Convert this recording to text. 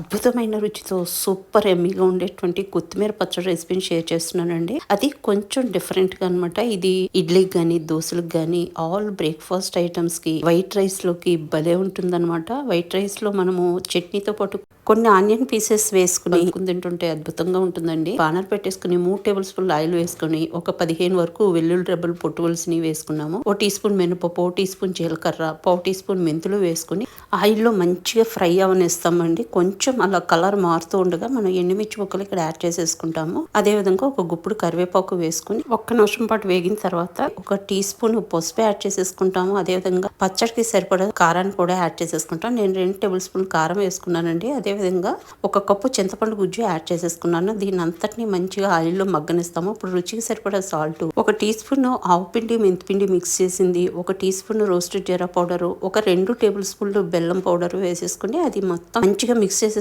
అద్భుతమైన రుచితో సూపర్ ఎమ్మీగా ఉండేటువంటి కొత్తిమీర పచ్చడి రెసిపీని షేర్ చేస్తున్నానండి. అది కొంచెం డిఫరెంట్‌గా అనమాట. ఇది ఇడ్లీకి గాని, దోసలకు గాని ఆల్ బ్రేక్‌ఫాస్ట్ ఐటెమ్స్‌కి వైట్ రైస్‌లోకి భలే ఉంటుందనమాట. వైట్ రైస్‌లో మనము చట్నీతో పాటు కొన్ని ఆనియన్ పీసెస్ వేసుకుని తింటుంటే అద్భుతంగా ఉంటుందండి. బానర్ పెట్టేసుకుని 3 టేబుల్ స్పూన్ల ఆయిల్ వేసుకుని ఒక 15 వరకు వెల్లుల్లి రెబ్బలు పొట్టువలసినవి వేసుకున్నాము. ఓ టీ స్పూన్ మినపప్పు, ఓ టీ స్పూన్ జీలకర్ర, పావు టీ స్పూన్ మెంతులు వేసుకుని ఆయిల్లో మంచిగా ఫ్రై అవనిస్తామండి. కొంచెం అలా కలర్ మారుతూ ఉండగా మనం ఎండుమిర్చి ముక్కలు ఇక్కడ యాడ్ చేసేసుకుంటాము. అదే విధంగా ఒక గుప్పుడు కరివేపాకు వేసుకుని ఒక్క నిమిషం పాటు వేగిన తర్వాత ఒక టీ స్పూన్ పసుపు యాడ్ చేసేసుకుంటాము. అదే విధంగా పచ్చడికి సరిపడా కారాన్ని కూడా యాడ్ చేసేసుకుంటాం. నేను 2 టేబుల్ స్పూన్ కారం వేసుకున్నానండి. అదే విధంగా ఒక కప్పు చింతపండు గుజ్జు యాడ్ చేసేసుకున్నాను. దీని అంతటిని మంచిగా ఆయిల్లో మగ్గనిస్తాము. ఇప్పుడు రుచికి సరిపడా సాల్ట్, ఒక టీ స్పూన్ ఆవు పిండి, మెంతిపిండి మిక్స్ చేసింది, ఒక టీ స్పూన్ రోస్టెడ్ జీరా పౌడర్, ఒక 2 టేబుల్ స్పూన్లు బెల్లం పౌడర్ వేసేసుకుని అది మొత్తం మంచిగా మిక్స్ చేసేసుకుని